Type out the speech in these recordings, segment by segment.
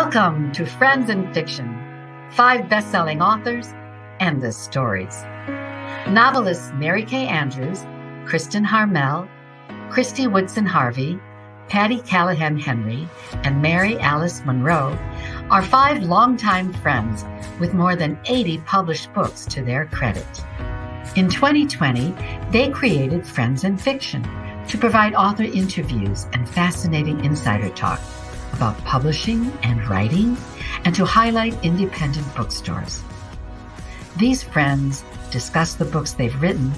Welcome to Friends in Fiction, 5 best-selling authors and the stories. Novelists Mary Kay Andrews, Kristen Harmel, Christy Woodson Harvey, Patty Callahan Henry, and Mary Alice Monroe are 5 longtime friends with more than 80 published books to their credit. In 2020, they created Friends in Fiction to provide author interviews and fascinating insider talk about publishing and writing, and to highlight independent bookstores. These friends discuss the books they've written,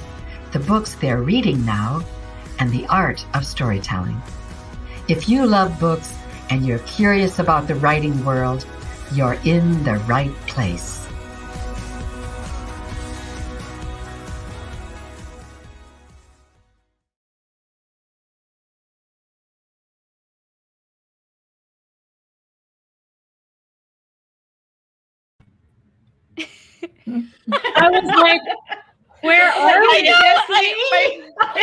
the books they're reading now, and the art of storytelling. If you love books and you're curious about the writing world, you're in the right place. I was like, where are we?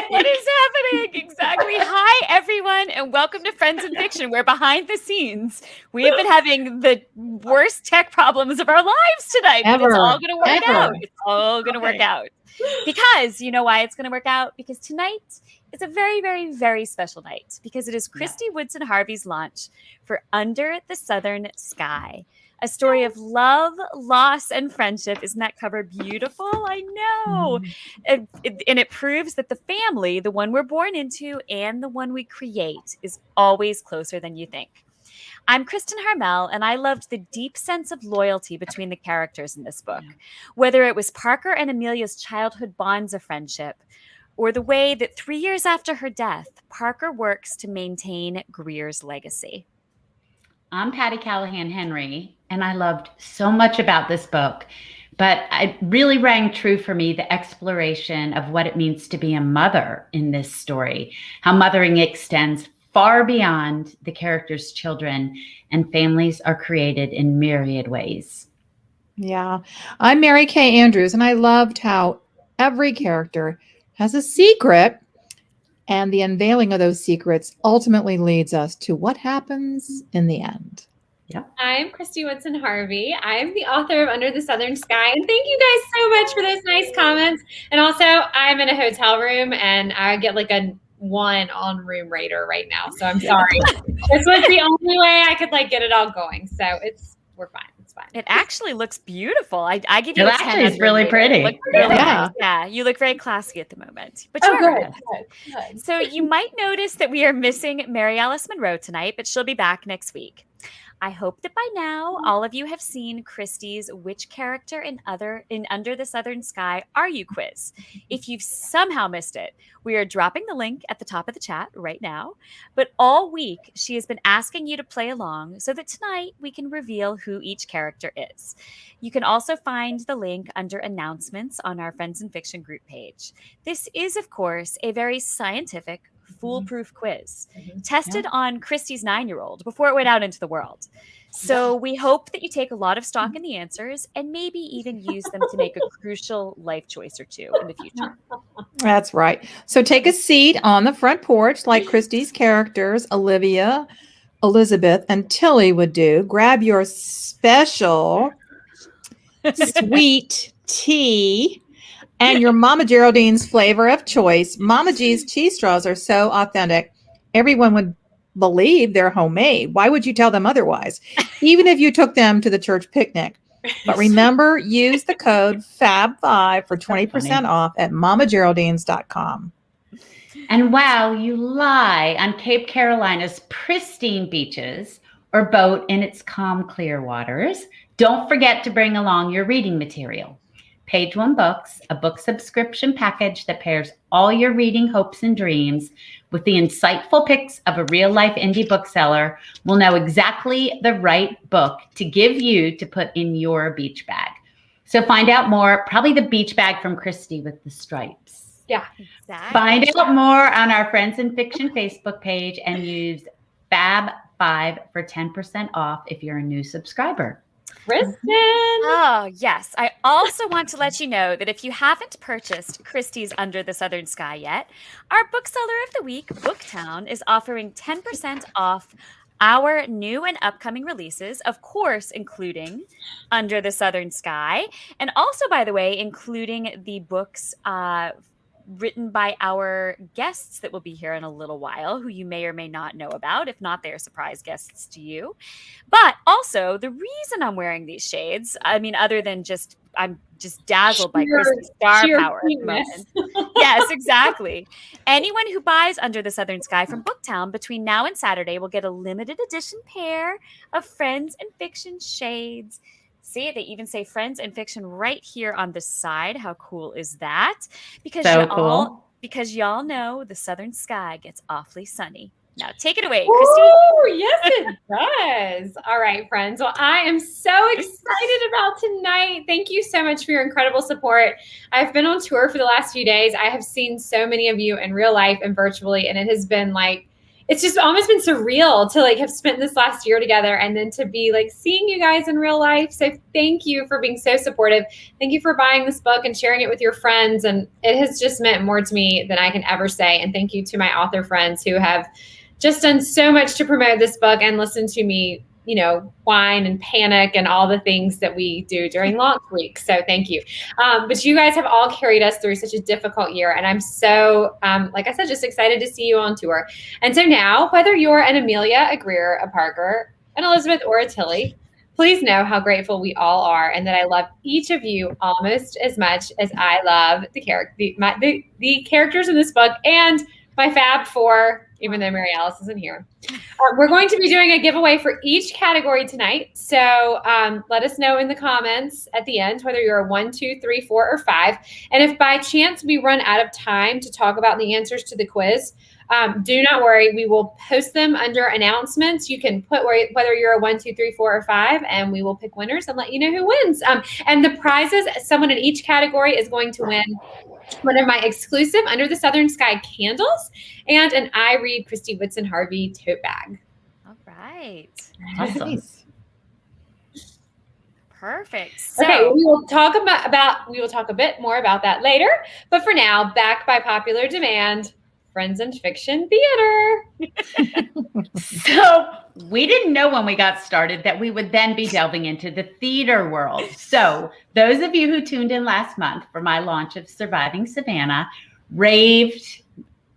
What is happening? Exactly. Hi, everyone, and welcome to Friends in Fiction, where behind the scenes, we have been having the worst tech problems of our lives tonight. But it's all going to work out. It's all going to work out. Because you know why it's going to work out? Because tonight is a very, very, very special night. Because it is Christy Woodson Harvey's launch for Under the Southern Sky. A story of love, loss, and friendship. Isn't that cover beautiful? I know. And it proves that the family, the one we're born into and the one we create, is always closer than you think. I'm Kristen Harmel, and I loved the deep sense of loyalty between the characters in this book. Whether it was Parker and Amelia's childhood bonds of friendship, or the way that 3 years after her death, Parker works to maintain Greer's legacy. I'm Patty Callahan Henry, and I loved so much about this book, but it really rang true for me, the exploration of what it means to be a mother in this story, how mothering extends far beyond the characters' children, and families are created in myriad ways. Yeah, I'm Mary Kay Andrews, and I loved how every character has a secret, and the unveiling of those secrets ultimately leads us to what happens in the end. Yep. I'm Christy Woodson Harvey. I'm the author of Under the Southern Sky. And thank you guys so much for those nice comments. And also, I'm in a hotel room and I get like a 1 on room rater right now. So I'm sorry. This was the only way I could like get it all going. So we're fine. It's fine. It actually looks beautiful. I give you it a 10. Actually is really pretty. Really nice. Yeah, you look very classy at the moment. But good. So you might notice that we are missing Mary Alice Monroe tonight, but she'll be back next week. I hope that by now all of you have seen Christy's Which Character in Under the Southern Sky Are You quiz. If you've somehow missed it, we are dropping the link at the top of the chat right now. But all week, she has been asking you to play along so that tonight we can reveal who each character is. You can also find the link under announcements on our Friends in Fiction group page. This is, of course, a very scientific, foolproof quiz tested on Christy's 9-year-old before it went out into the world. So we hope that you take a lot of stock in the answers and maybe even use them to make a crucial life choice or two in the future. That's right. So take a seat on the front porch like Christy's characters, Olivia, Elizabeth, and Tilly would do. Grab your special sweet tea and your Mama Geraldine's flavor of choice. Mama G's cheese straws are so authentic, everyone would believe they're homemade. Why would you tell them otherwise? Even if you took them to the church picnic. But remember, use the code Fab5 for 20% off at mamageraldines.com. And while you lie on Cape Carolina's pristine beaches or boat in its calm, clear waters, don't forget to bring along your reading material. Page One Books, a book subscription package that pairs all your reading hopes and dreams with the insightful picks of a real-life indie bookseller, will know exactly the right book to give you to put in your beach bag. So find out more, probably the beach bag from Christy with the stripes. Yeah, exactly. Find out more on our Friends in Fiction Facebook page and use Fab5 for 10% off if you're a new subscriber. Kristen. Oh, yes. I also want to let you know that if you haven't purchased Christy's Under the Southern Sky yet, our bookseller of the week, Booktown, is offering 10% off our new and upcoming releases, of course, including Under the Southern Sky, and also, by the way, including the books written by our guests that will be here in a little while, who you may or may not know about. If not, they are surprise guests to you. But also, the reason I'm wearing these shades, I mean, other than just I'm just dazzled by Christy's star power at the moment. Yes, exactly. Anyone who buys Under the Southern Sky from Booktown between now and Saturday will get a limited edition pair of Friends and Fiction shades. See, they even say Friends and Fiction right here on the side. How cool is that? Because y'all know the Southern Sky gets awfully sunny. Now take it away, Christy. Oh, yes, it does. All right, friends. Well, I am so excited about tonight. Thank you so much for your incredible support. I've been on tour for the last few days. I have seen so many of you in real life and virtually, and it has been like, it's just almost been surreal to like have spent this last year together and then to be like seeing you guys in real life. So thank you for being so supportive. Thank you for buying this book and sharing it with your friends. And it has just meant more to me than I can ever say. And thank you to my author friends who have just done so much to promote this book and listen to me, you know, whine and panic and all the things that we do during launch week. So thank you. But you guys have all carried us through such a difficult year. And I'm so, like I said, just excited to see you on tour. And so now, whether you're an Amelia, a Greer, a Parker, an Elizabeth, or a Tilly, please know how grateful we all are and that I love each of you almost as much as I love the characters in this book and my Fab Four, even though Mary Alice isn't here. We're going to be doing a giveaway for each category tonight. So let us know in the comments at the end whether you're a 1, 2, 3, 4, or 5. And if by chance we run out of time to talk about the answers to the quiz, do not worry. We will post them under announcements. You can put whether you're a 1, 2, 3, 4, or 5, and we will pick winners and let you know who wins. And the prizes, someone in each category is going to win one of my exclusive Under the Southern Sky candles and an I Read Christy Whitson Harvey tote bag. All right. Awesome. Perfect. So, okay, we will talk a bit more about that later. But for now, back by popular demand, Friends and Fiction Theater. So we didn't know when we got started that we would then be delving into the theater world. So those of you who tuned in last month for my launch of Surviving Savannah raved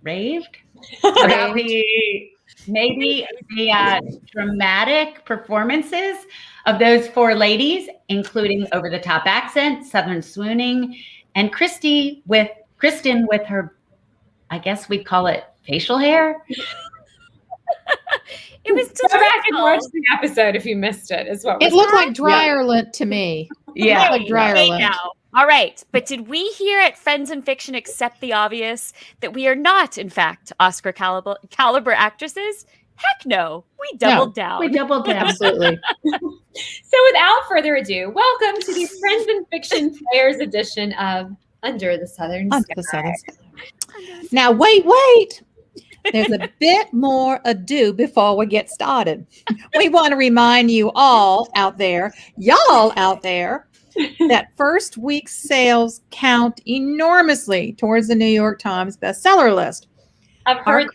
about the dramatic performances of those four ladies, including over-the-top accent, Southern swooning, and Kristen with her, I guess we'd call it facial hair. It was Go back and watch the episode if you missed it. Is what it looked like dryer lint to me. Yeah, like dryer lint. Now. All right, but did we here at Friends and Fiction accept the obvious that we are not, in fact, Oscar caliber actresses? Heck no, we doubled down. We doubled down. Absolutely. So without further ado, welcome to the Friends and Fiction Players edition of Under the Southern Sky. Now, wait. There's a bit more ado before we get started. We want to remind you all out there, y'all out there, that first week's sales count enormously towards the New York Times bestseller list. I've heard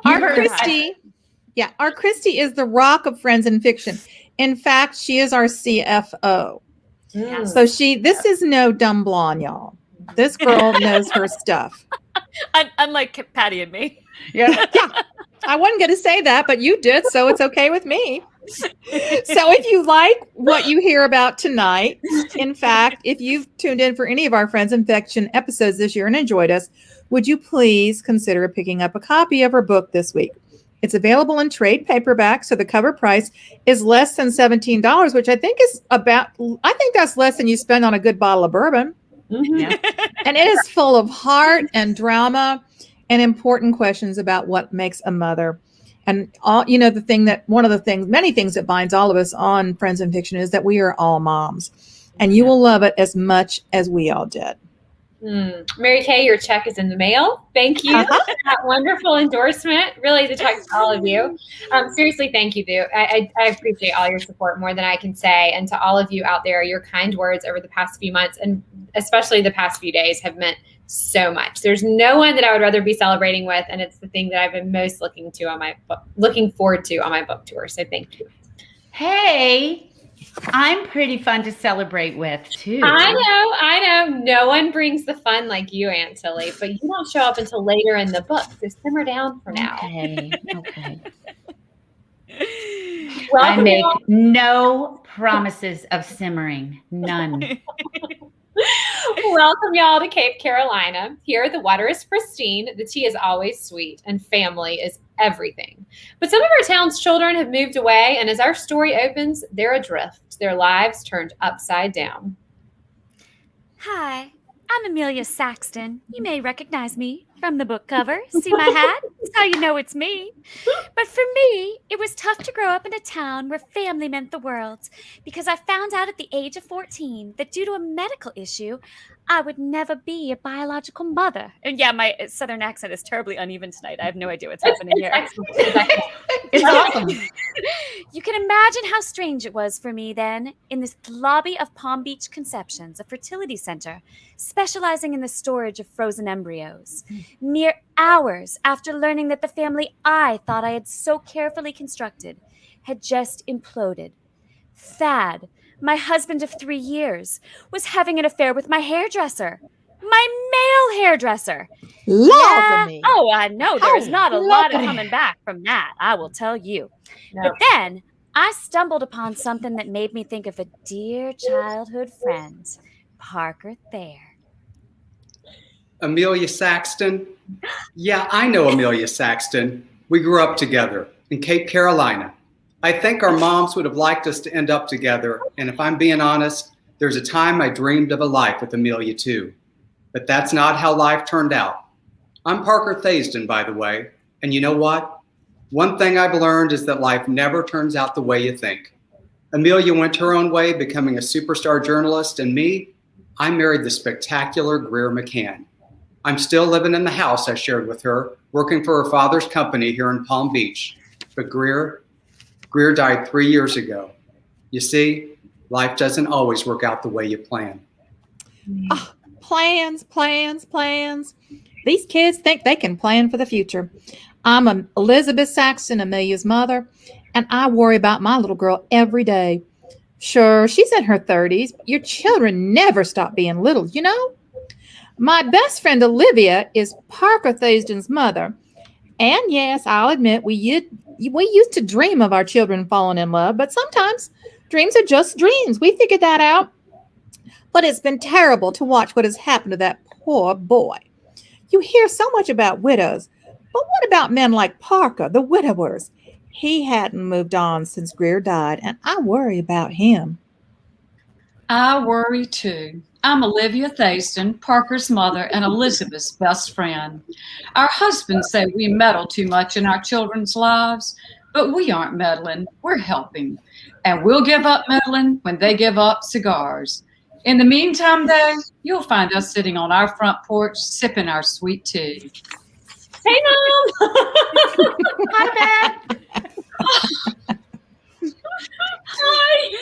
Our Christy is the rock of Friends and Fiction. In fact, she is our CFO. So this is no dumb blonde, y'all. This girl knows her stuff. Unlike Patty and me. Yeah. I wasn't going to say that, but you did, so it's okay with me. So if you like what you hear about tonight, in fact, if you've tuned in for any of our Friends and Fiction episodes this year and enjoyed us, would you please consider picking up a copy of her book this week? It's available in trade paperback, so the cover price is less than $17, which I think that's less than you spend on a good bottle of bourbon. Mm-hmm. Yeah. And it is full of heart and drama and important questions about what makes a mother. And many things that binds all of us on Friends and Fiction is that we are all moms, and you will love it as much as we all did. Mary Kay, your check is in the mail. Thank you for that wonderful endorsement. Really, the check to all of you. Seriously, thank you, Boo. I appreciate all your support more than I can say. And to all of you out there, your kind words over the past few months, and especially the past few days, have meant so much. There's no one that I would rather be celebrating with, and it's the thing that I've been most looking forward to on my book tour. So thank you. Hey, I'm pretty fun to celebrate with too. I know. No one brings the fun like you, Aunt Tilly, but you don't show up until later in the book. So simmer down for now. Okay. Welcome, I make y'all. no promises of simmering. None. Welcome, y'all, to Cape Carolina. Here, the water is pristine, the tea is always sweet, and family is everything. But some of our town's children have moved away, and as our story opens, they're adrift, their lives turned upside down. Hi, I'm Amelia Saxton. You may recognize me from the book cover. See my hat? That's how you know it's me. But for me, it was tough to grow up in a town where family meant the world, because I found out at the age of 14 that due to a medical issue, I would never be a biological mother. And yeah, my Southern accent is terribly uneven tonight. I have no idea what's happening here. It's awesome. You can imagine how strange it was for me then in this lobby of Palm Beach Conceptions, a fertility center specializing in the storage of frozen embryos. Mere hours after learning that the family I thought I had so carefully constructed had just imploded. Thad, my husband of 3 years, was having an affair with my hairdresser. My male hairdresser. Love me. Oh, I know. There's not a lot of lovely. coming back from that, I will tell you. No. But then I stumbled upon something that made me think of a dear childhood friend, Parker Thayer. Amelia Saxton? Yeah, I know Amelia Saxton. We grew up together in Cape Carolina. I think our moms would have liked us to end up together, and if I'm being honest, there's a time I dreamed of a life with Amelia too. But that's not how life turned out. I'm Parker Thayer, by the way, and you know what? One thing I've learned is that life never turns out the way you think. Amelia went her own way, becoming a superstar journalist, and me, I married the spectacular Greer McCann. I'm still living in the house I shared with her, working for her father's company here in Palm Beach. But Greer died 3 years ago. You see, life doesn't always work out the way you plan. Oh, plans. These kids think they can plan for the future. I'm Elizabeth Saxton, Amelia's mother, and I worry about my little girl every day. Sure, she's in her 30s. Your children never stop being little, you know? My best friend Olivia is Parker Thayer's mother. And yes, I'll admit we used to dream of our children falling in love, but sometimes dreams are just dreams. We figured that out. But it's been terrible to watch what has happened to that poor boy. You hear so much about widows, but what about men like Parker, the widowers? He hadn't moved on since Greer died, and I worry about him. I worry too. I'm Olivia Thayer, Parker's mother and Elizabeth's best friend. Our husbands say we meddle too much in our children's lives, but we aren't meddling, we're helping. And we'll give up meddling when they give up cigars. In the meantime, though, you'll find us sitting on our front porch sipping our sweet tea. Hey, Mom! Hi, Beth. Hi!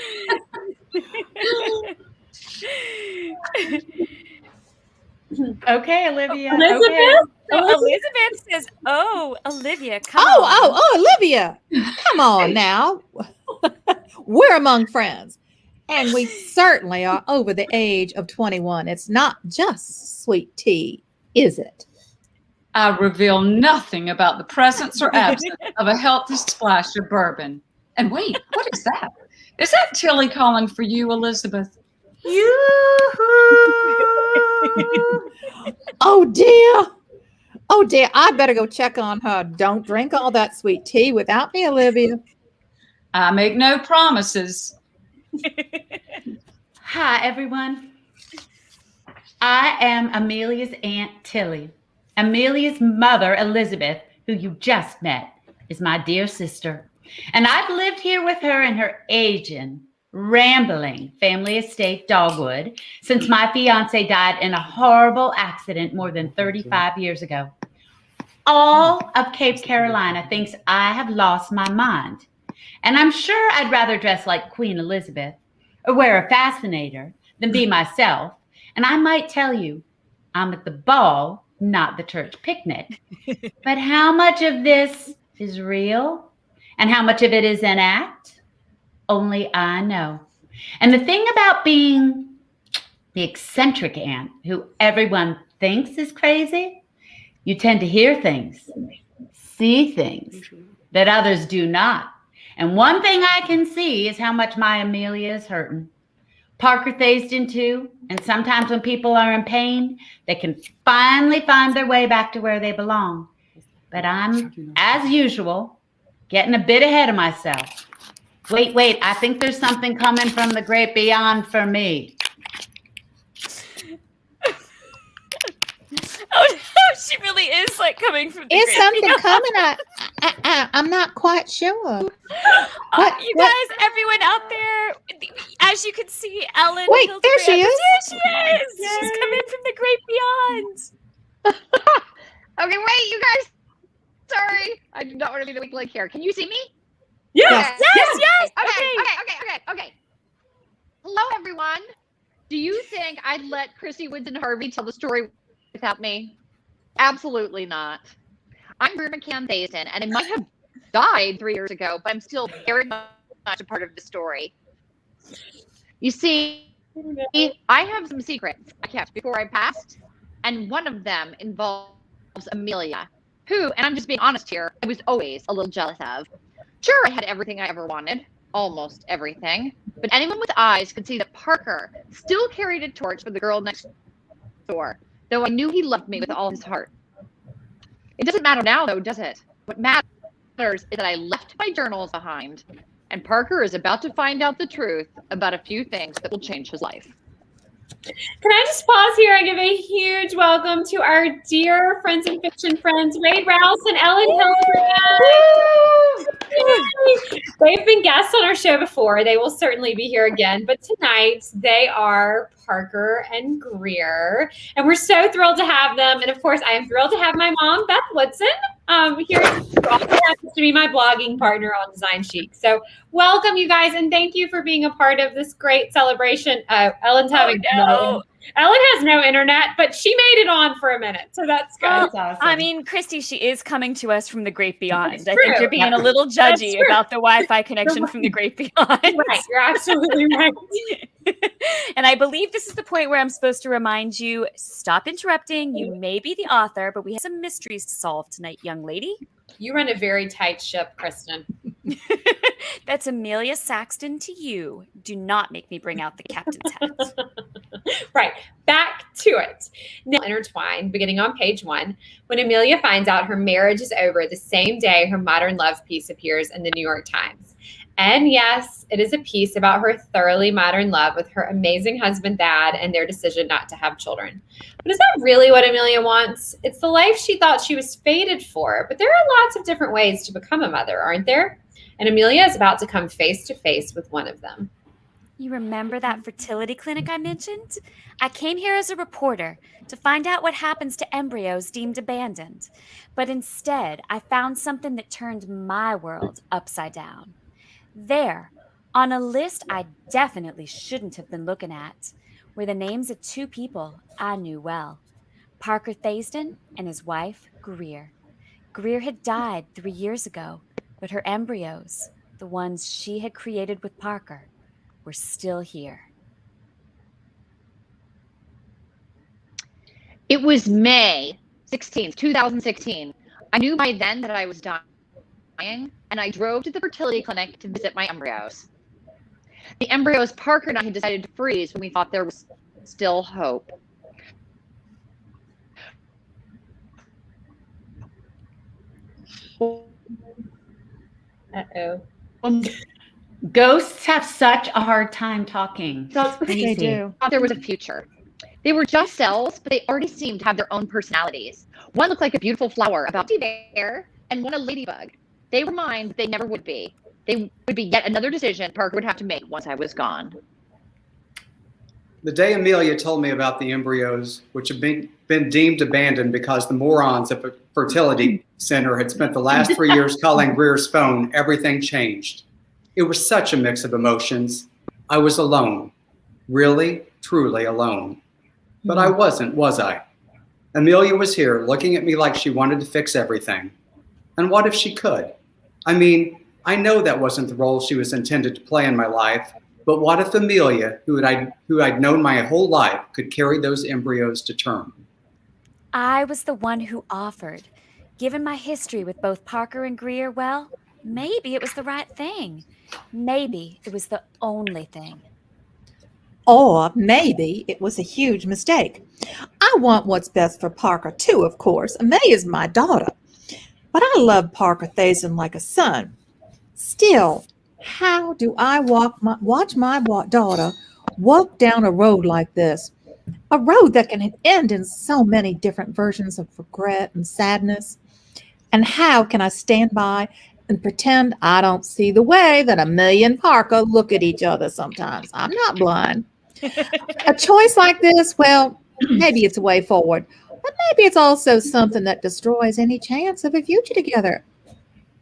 Okay, Olivia. Elizabeth? Okay. Elizabeth says, "Oh, Olivia, come on." Oh, Olivia. Come on now. We're among friends. And we certainly are over the age of 21. It's not just sweet tea, is it? I reveal nothing about the presence or absence of a healthy splash of bourbon. And wait, what is that? Is that Tilly calling for you, Elizabeth? Oh dear, I better go check on her. Don't drink all that sweet tea without me, Olivia. I make no promises. Hi, everyone. I am Amelia's Aunt Tilly. Amelia's mother, Elizabeth, who you just met, is my dear sister. And I've lived here with her in her aging rambling family estate Dogwood since my fiance died in a horrible accident more than 35 years ago. All of Cape Carolina thinks I have lost my mind. And I'm sure I'd rather dress like Queen Elizabeth or wear a fascinator than be myself. And I might tell you, I'm at the ball, not the church picnic. But how much of this is real and how much of it is an act? Only I know. And the thing about being the eccentric aunt who everyone thinks is crazy, you tend to hear things, see things that others do not. And one thing I can see is how much my Amelia is hurting. Parker Thaiston too. And sometimes when people are in pain, they can finally find their way back to where they belong. But I'm, as usual, getting a bit ahead of myself. Wait, I think there's something coming from the great beyond for me. Oh no, she really is like coming from the Is great something beyond. coming? I'm not quite sure. You guys, everyone out there, as you can see, Ellen. Wait, Hildegard- there she is. There she is. She's coming from the great beyond. Okay, wait, you guys. Sorry, I do not want to be the weak link here. Can you see me? Yes. Okay. Hello, everyone. Do you think I'd let Christy Woods and Harvey tell the story without me? Absolutely not. I'm Greer McCann Thaiston, and I might have died 3 years ago, but I'm still very much a part of the story. You see, I have some secrets I kept before I passed, and one of them involves Amelia, who, and I'm just being honest here, I was always a little jealous of. Sure, I had everything I ever wanted, almost everything, but anyone with eyes could see that Parker still carried a torch for the girl next door, though I knew he loved me with all his heart. It doesn't matter now, though, does it? What matters is that I left my journals behind, and Parker is about to find out the truth about a few things that will change his life. Can I just pause here and give a huge welcome to our dear Friends in Fiction friends, Ray Rouse and Ellen Hildegard. They've been guests on our show before. They will certainly be here again. But tonight, they are Parker and Greer. And we're so thrilled to have them. And of course, I am thrilled to have my mom, Beth Woodson, here to be my blogging partner on Design Chic. So welcome, you guys, and thank you for being a part of this great celebration. Ellen's having Ellen has no internet, but she made it on for a minute, so that's good. Well, That's awesome. I mean, Christy, she is coming to us from the great beyond. That's I think true. you're being a little judgy about the Wi-Fi connection from the great beyond. Right, you're absolutely right. And I believe this is the point where I'm supposed to remind you, stop interrupting. You may be the author, but we have some mysteries to solve tonight, young lady. You run a very tight ship, Kristen. That's Amelia Saxton to you. Do not make me bring out the captain's hat. Right, back to it. Now, intertwined, beginning on page 1, when Amelia finds out her marriage is over the same day her modern love piece appears in the New York Times. And yes, it is a piece about her thoroughly modern love with her amazing husband, Thad, and their decision not to have children. But is that really what Amelia wants? It's the life she thought she was fated for, but there are lots of different ways to become a mother, aren't there? And Amelia is about to come face to face with one of them. You remember that fertility clinic I mentioned? I came here as a reporter to find out what happens to embryos deemed abandoned. But instead, I found something that turned my world upside down. There, on a list I definitely shouldn't have been looking at, were the names of two people I knew well. Parker Thaiston and his wife, Greer. Greer had died 3 years ago, but her embryos, the ones she had created with Parker, were still here. It was May 16th, 2016. I knew by then that I was dying, and I drove to the fertility clinic to visit my embryos. The embryos Parker and I had decided to freeze when we thought there was still hope. Uh-oh. Ghosts have such a hard time talking. They do. Thought there was a future. They were just cells, but they already seemed to have their own personalities. One looked like a beautiful flower about to be there, and one a ladybug. They were mine, but they never would be. they would be yet another decision Parker would have to make once I was gone. The day Amelia told me about the embryos, which had been deemed abandoned because the morons at the fertility center had spent the last 3 years calling Greer's phone, everything changed. It was such a mix of emotions. I was alone, really, truly alone. But I wasn't, was I? Amelia was here looking at me like she wanted to fix everything. And what if she could? I mean, I know that wasn't the role she was intended to play in my life, but what if Amelia, who I'd known my whole life, could carry those embryos to term? I was the one who offered. Given my history with both Parker and Greer, well, maybe it was the right thing. Maybe it was the only thing. Or maybe it was a huge mistake. I want what's best for Parker too, of course. May is my daughter. But I love Parker Thazen like a son. Still, how do I watch my daughter walk down a road like this? A road that can end in so many different versions of regret and sadness. And how can I stand by and pretend I don't see the way that Amelia and Parker look at each other sometimes? I'm not blind. A choice like this, well, maybe it's a way forward, but maybe it's also something that destroys any chance of a future together.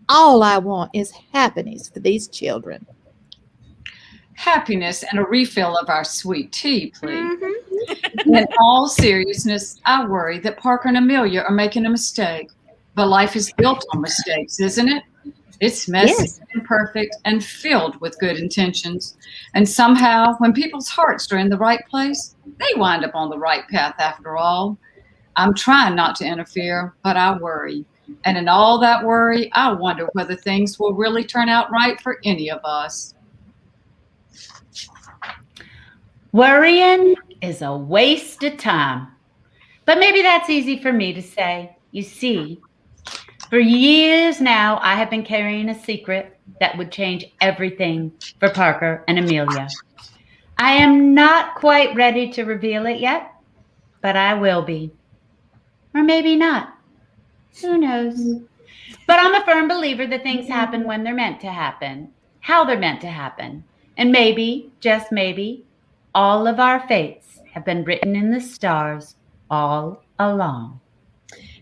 All I want is happiness for these children. Happiness and a refill of our sweet tea, please. In all seriousness, I worry that Parker and Amelia are making a mistake. But life is built on mistakes, isn't it? It's messy, yes, imperfect, and filled with good intentions. And somehow, when people's hearts are in the right place, they wind up on the right path after all. I'm trying not to interfere, but I worry. And in all that worry, I wonder whether things will really turn out right for any of us. Worrying is a waste of time. But maybe that's easy for me to say. You see, for years now, I have been carrying a secret that would change everything for Parker and Amelia. I am not quite ready to reveal it yet, but I will be. Or maybe not. Who knows? But I'm a firm believer that things happen when they're meant to happen, how they're meant to happen. And maybe, just maybe, all of our fates have been written in the stars all along.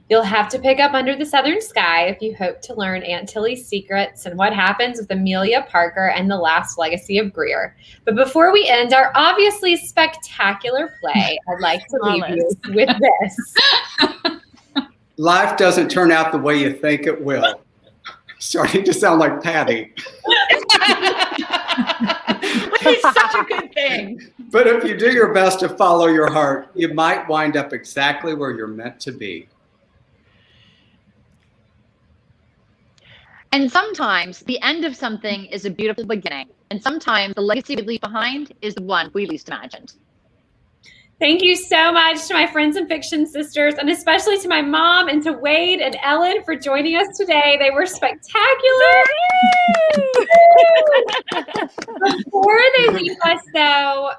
You'll have to pick up Under the Southern Sky if you hope to learn Aunt Tilly's secrets and what happens with Amelia Parker and the last legacy of Greer. But before we end our obviously spectacular play, I'd like to leave you with this. Life doesn't turn out the way you think it will. Starting to sound like Patty. It's such a good thing. But if you do your best to follow your heart, you might wind up exactly where you're meant to be. And sometimes the end of something is a beautiful beginning. And sometimes the legacy we leave behind is the one we least imagined. Thank you so much to my Friends in Fiction sisters, and especially to my mom and to Wade and Ellen for joining us today. They were spectacular. Before they leave us, though,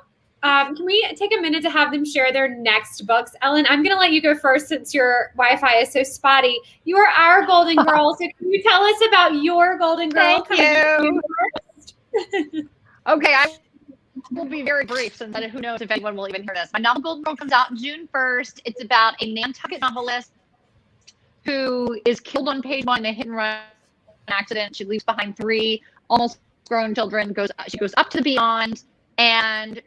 can we take a minute to have them share their next books? Ellen, I'm going to let you go first since your Wi-Fi is so spotty. You are our Golden Girl, so can you tell us about your Golden Girl? Thank you. Okay, I will be very brief since who knows if anyone will even hear this. My novel Golden Girl comes out June 1st. It's about a Nantucket novelist who is killed on page 1 in a hit-and-run accident. She leaves behind 3 almost grown children. She goes up to the beyond, and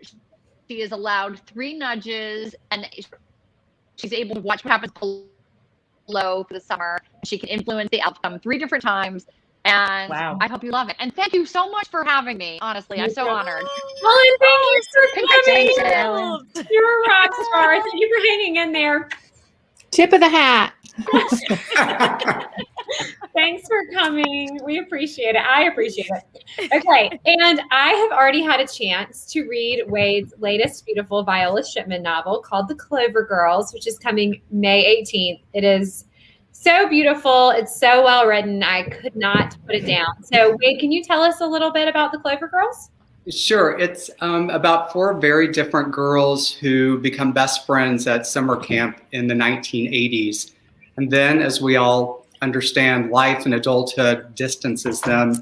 she is allowed 3 nudges, and she's able to watch what happens below for the summer. She can influence the outcome 3 different times. And wow. I hope you love it. And thank you so much for having me. Honestly, I'm so honored. Ellen, thank you for coming. Ellen. You're a rock star. Thank you for hanging in there. Tip of the hat. Thanks for coming. We appreciate it. I appreciate it. Okay. And I have already had a chance to read Wade's latest beautiful Viola Shipman novel called The Clover Girls, which is coming May 18th. It is so beautiful. It's so well written. I could not put it down. So Wade, can you tell us a little bit about The Clover Girls? Sure. It's about 4 very different girls who become best friends at summer camp in the 1980s. And then, as we all understand, life and adulthood distances them.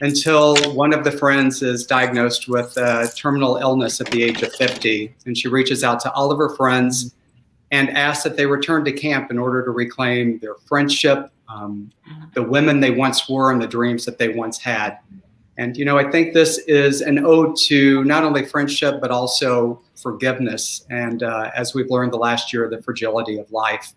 until one of the friends is diagnosed with a terminal illness at the age of 50. And she reaches out to all of her friends and asks that they return to camp in order to reclaim their friendship, the women they once were, and the dreams that they once had. And, I think this is an ode to not only friendship, but also forgiveness. And as we've learned the last year, the fragility of life.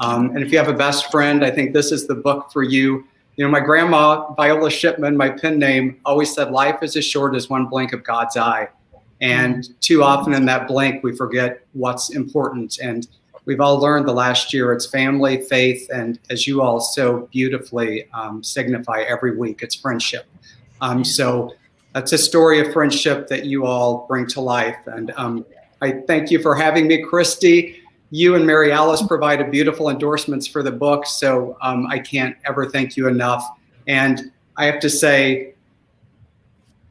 And if you have a best friend, I think this is the book for you. My grandma, Viola Shipman, my pen name, always said life is as short as one blink of God's eye. And too often in that blink, we forget what's important. And we've all learned the last year, it's family, faith, and as you all so beautifully signify every week, it's friendship. So it's a story of friendship that you all bring to life. And I thank you for having me, Christy. You and Mary Alice provided beautiful endorsements for the book, so I can't ever thank you enough. And I have to say,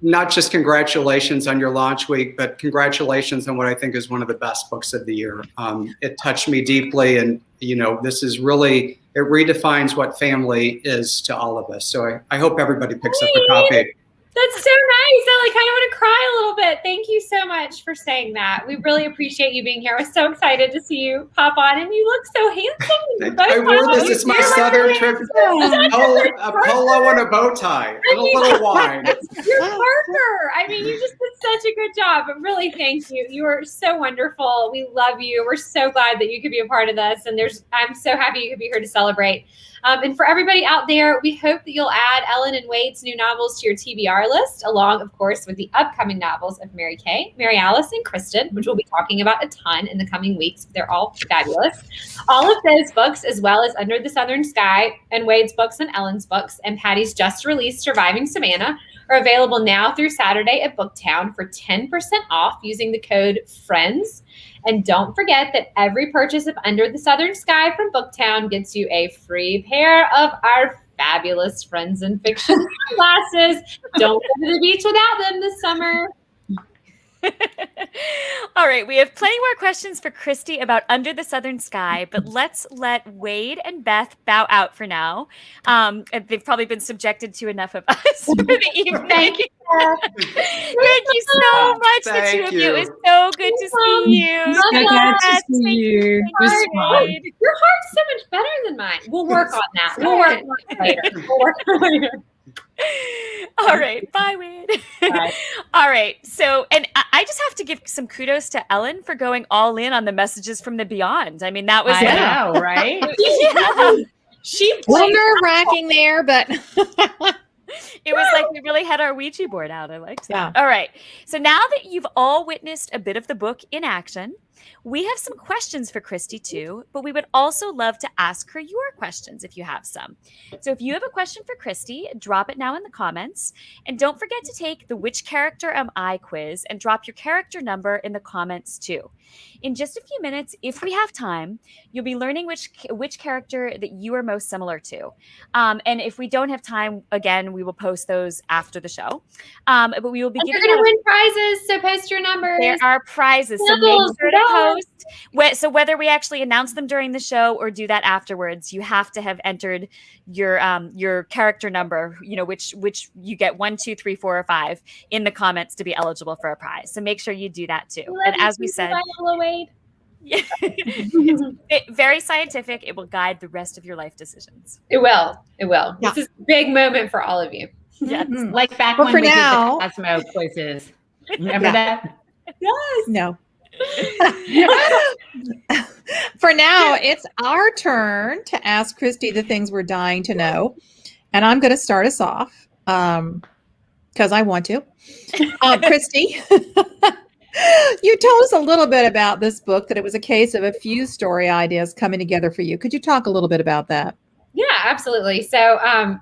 not just congratulations on your launch week, but congratulations on what I think is one of the best books of the year. It touched me deeply, and this is really, it redefines what family is to all of us. So I hope everybody picks up a copy. That's so nice. I kind of want to cry a little bit. Thank you so much for saying that. We really appreciate you being here. I was so excited to see you pop on, and you look so handsome. I wore this. It's my southern trip. A polo and a bow tie and a little wine. You're Parker. I mean, you just did such a good job. But really, thank you. You are so wonderful. We love you. We're so glad that you could be a part of this. And I'm so happy you could be here to celebrate. And for everybody out there, we hope that you'll add Ellen and Wade's new novels to your TBR list, along, of course, with the upcoming novels of Mary Kay, Mary Alice, and Kristen, which we'll be talking about a ton in the coming weeks. They're all fabulous. All of those books, as well as Under the Southern Sky and Wade's books and Ellen's books and Patty's just released Surviving Savannah, are available now through Saturday at Booktown for 10% off using the code FRIENDS. And don't forget that every purchase of Under the Southern Sky from Booktown gets you a free pair of our fabulous Friends in Fiction glasses. Don't go to the beach without them this summer. All right, we have plenty more questions for Christy about Under the Southern Sky, but let's let Wade and Beth bow out for now. They've probably been subjected to enough of us for the evening. Thank you. Thank you so much, the two of you. It was so good to see you. So glad to see you. It was fun. Your heart's so much better than mine. We'll work on that. We'll work on it later. We'll work on it later. All right. Bye, Wade. Bye. All right. So, and I just have to give some kudos to Ellen for going all in on the messages from the beyond. I mean, that was I know, right? Yeah. She was nerve-wracking there, but it was like we really had our Ouija board out. I liked that. Yeah. All right. So now that you've all witnessed a bit of the book in action, we have some questions for Christy too, but we would also love to ask her your questions if you have some. So if you have a question for Christy, drop it now in the comments. And don't forget to take the Which Character Am I quiz and drop your character number in the comments too. In just a few minutes, if we have time, you'll be learning which character that you are most similar to. And if we don't have time, again, we will post those after the show. But we will be giving you're going to win prizes, so post your numbers. There are prizes, so make sure to post. So whether we actually announce them during the show or do that afterwards, you have to have entered your character number, which you get 1, 2, 3, 4, or 5 in the comments to be eligible for a prize. So make sure you do that too. And as we said, it's very scientific. It will guide the rest of your life decisions. It will. Yeah. This is a big moment for all of you. Yes. Like back when we did the Cosmo quizzes. Remember that? Yes. No. For now, it's our turn to ask Christy the things we're dying to know. And I'm going to start us off because I want to. Christy, you told us a little bit about this book, that it was a case of a few story ideas coming together for you. Could you talk a little bit about that? Yeah, absolutely. So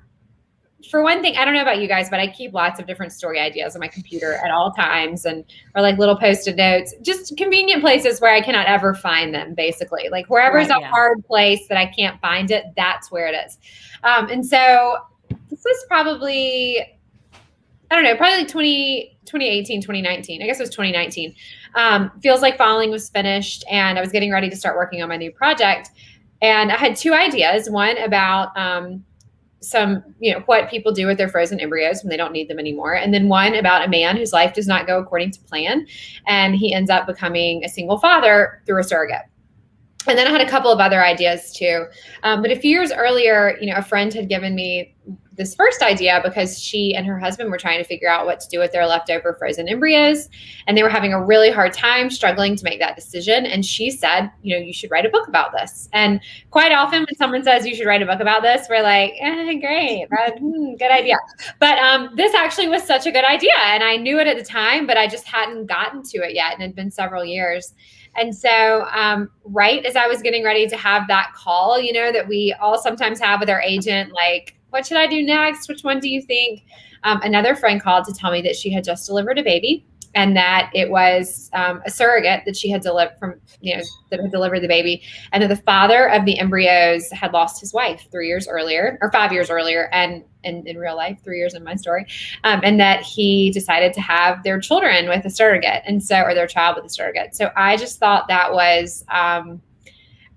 for one thing, I don't know about you guys, but I keep lots of different story ideas on my computer at all times, or like little Post-it notes, just convenient places where I cannot ever find them, basically. Like wherever's a hard place that I can't find it, that's where it is. And so this was probably, I don't know, probably like 2018, 2019. I guess it was 2019. Feels Like Falling was finished, and I was getting ready to start working on my new project. And I had two ideas, one about some, what people do with their frozen embryos when they don't need them anymore. And then one about a man whose life does not go according to plan. And he ends up becoming a single father through a surrogate. And then I had a couple of other ideas too. But a few years earlier, a friend had given me this first idea because she and her husband were trying to figure out what to do with their leftover frozen embryos. And they were having a really hard time struggling to make that decision. And she said, you should write a book about this. And quite often when someone says you should write a book about this, we're like, great, good idea. But this actually was such a good idea. And I knew it at the time, but I just hadn't gotten to it yet. And it had been several years. And so right as I was getting ready to have that call, that we all sometimes have with our agent, like, what should I do next? Which one do you think? Another friend called to tell me that she had just delivered a baby and that it was a surrogate that she had delivered from, that had delivered the baby. And that the father of the embryos had lost his wife 3 years earlier or 5 years earlier. And in real life, 3 years in my story. And that he decided to have their children with a surrogate. And so, or their child with a surrogate. So I just thought that was,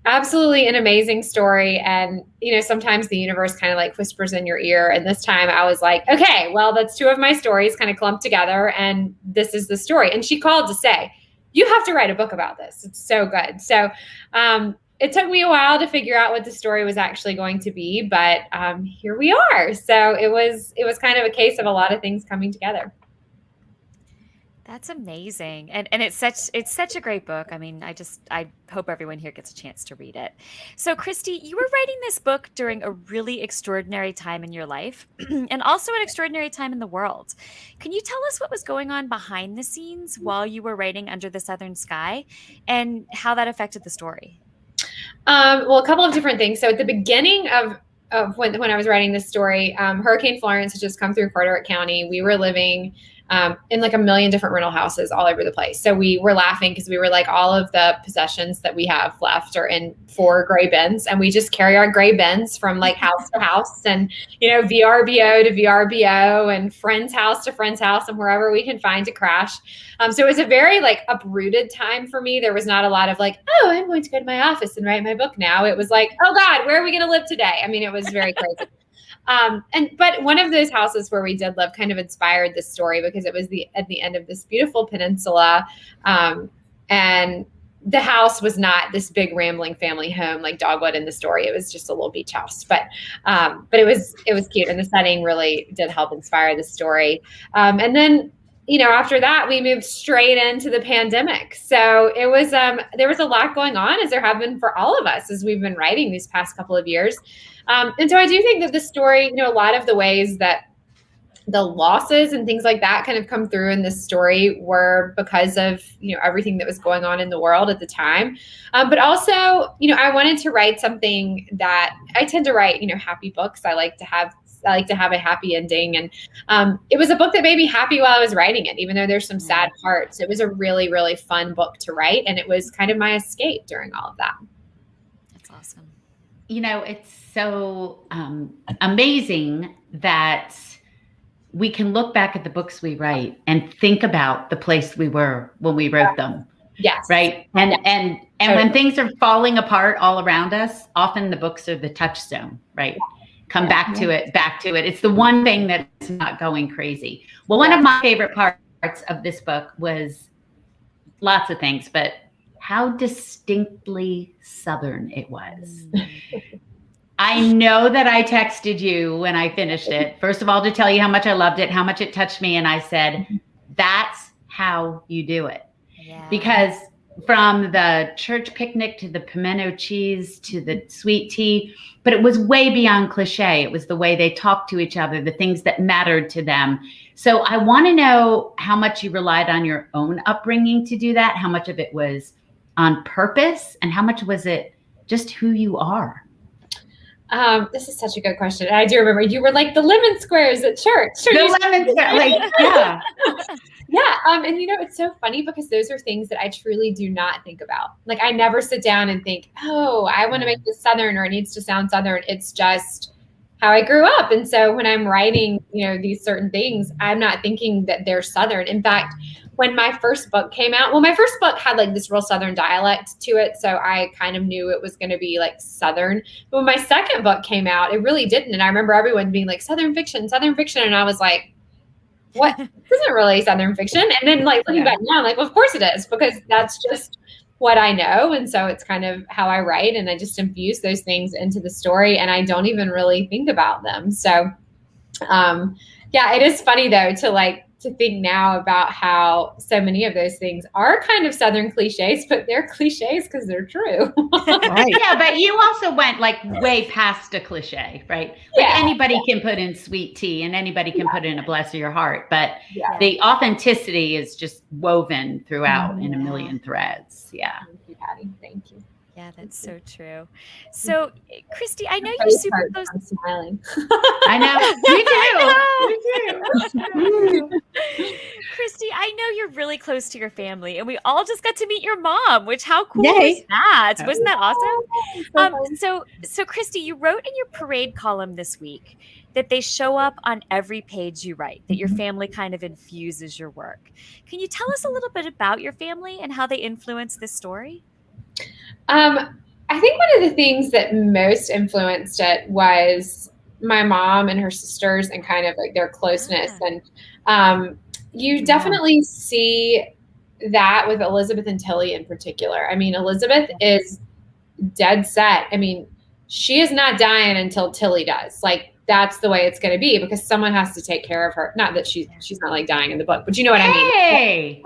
absolutely an amazing story. And, sometimes the universe kind of like whispers in your ear. And this time I was like, okay, well, that's two of my stories kind of clumped together. And this is the story. And she called to say, you have to write a book about this. It's so good. So it took me a while to figure out what the story was actually going to be. But here we are. So it was kind of a case of a lot of things coming together. That's amazing. And it's such a great book. I mean, I hope everyone here gets a chance to read it. So Christy, you were writing this book during a really extraordinary time in your life and also an extraordinary time in the world. Can you tell us what was going on behind the scenes while you were writing Under the Southern Sky and how that affected the story? Well, a couple of different things. So at the beginning of when I was writing this story, Hurricane Florence had just come through Carteret County. We were living in like a million different rental houses all over the place. So we were laughing because we were like, all of the possessions that we have left are in 4 gray bins, and we just carry our gray bins from like house to house and, VRBO to VRBO and friend's house to friend's house and wherever we can find to crash. So it was a very like uprooted time for me. There was not a lot of like, oh, I'm going to go to my office and write my book now. It was like, oh God, where are we going to live today? I mean, it was very crazy. But one of those houses where we did live kind of inspired this story because it was at the end of this beautiful peninsula. And the house was not this big rambling family home like Dogwood in the story. It was just a little beach house, but it was cute. And the setting really did help inspire the story. And then, after that, we moved straight into the pandemic. So it was, there was a lot going on, as there have been for all of us as we've been writing these past couple of years. And so I do think that the story, a lot of the ways that the losses and things like that kind of come through in this story were because of, everything that was going on in the world at the time. But also, I wanted to write something that I tend to write, happy books. I like to have a happy ending. And it was a book that made me happy while I was writing it, even though there's some sad parts. It was a really, really fun book to write. And it was kind of my escape during all of that. That's awesome. It's so amazing that we can look back at the books we write and think about the place we were when we wrote them. Yes. Right. And when things are falling apart all around us, often the books are the touchstone, right? Come back to it. It's the one thing that's not going crazy. Well, one of my favorite parts of this book was lots of things, but how distinctly Southern it was. I know that I texted you when I finished it, first of all, to tell you how much I loved it, how much it touched me. And I said, that's how you do it. Yeah. Because from the church picnic to the pimento cheese to the sweet tea, but it was way beyond cliche. It was the way they talked to each other, the things that mattered to them. So I want to know how much you relied on your own upbringing to do that, how much of it was on purpose, and how much was it just who you are? This is such a good question. And I do remember you were like the lemon squares at church. The lemon squares, yeah. Yeah. And it's so funny because those are things that I truly do not think about. Like I never sit down and think, oh, I want to make this Southern or it needs to sound Southern. It's just how I grew up. And so when I'm writing, these certain things, I'm not thinking that they're Southern. In fact, when my first book came out, well, my first book had like this real Southern dialect to it. So I kind of knew it was going to be like Southern. But when my second book came out, it really didn't. And I remember everyone being like, Southern fiction. And I was like, what? This isn't really Southern fiction. And then like looking back now, I'm like, well, of course it is, because that's just what I know. And so it's kind of how I write, and I just infuse those things into the story, and I don't even really think about them. So it is funny though to think now about how so many of those things are kind of Southern cliches, but they're cliches because they're true. Right. Yeah, but you also went like way past a cliche, right? Like anybody can put in sweet tea and anybody can put in a bless of your heart, but the authenticity is just woven throughout in a million threads. Yeah. Thank you, Patty. Thank you. Yeah, that's so true. So, Christy, I know you're super close. I'm smiling. I know. Me too. Christy, I know you're really close to your family, and we all just got to meet your mom, which how cool Yay. was that? Wasn't that awesome? So Christy, you wrote in your parade column this week that they show up on every page you write, that your family kind of infuses your work. Can you tell us a little bit about your family and how they influence this story? I think one of the things that most influenced it was my mom and her sisters and kind of like their closeness. And you definitely see that with Elizabeth and Tilly in particular. I mean, Elizabeth is dead set. I mean, she is not dying until Tilly does. Like, that's the way it's going to be, because someone has to take care of her. Not that she's not like dying in the book, but you know what I mean. Hey.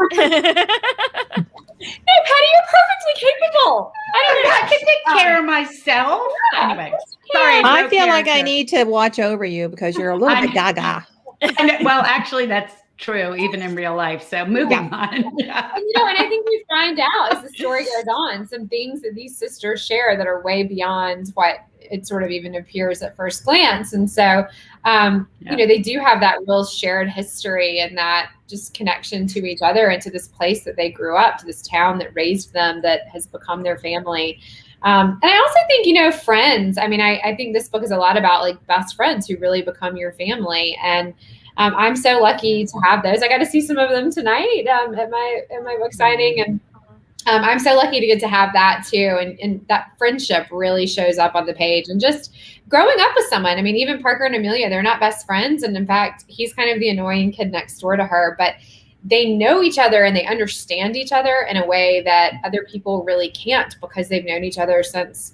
No, Patty, you're perfectly capable. I can take care of myself. Anyway, sorry. I feel like I need to watch over you because you're a little bit gaga. Well, actually, that's true, even in real life. So moving on. Yeah. And I think we find out as the story goes on some things that these sisters share that are way beyond what it sort of even appears at first glance. And so, they do have that real shared history and that just connection to each other and to this place that they grew up, to this town that raised them, that has become their family. And I also think, friends. I mean, I think this book is a lot about like best friends who really become your family. And I'm so lucky to have those. I got to see some of them tonight at my book signing, and I'm so lucky to get to have that too. And that friendship really shows up on the page. And just growing up with someone. I mean, even Parker and Amelia, they're not best friends. And in fact, he's kind of the annoying kid next door to her, but they know each other and they understand each other in a way that other people really can't, because they've known each other since,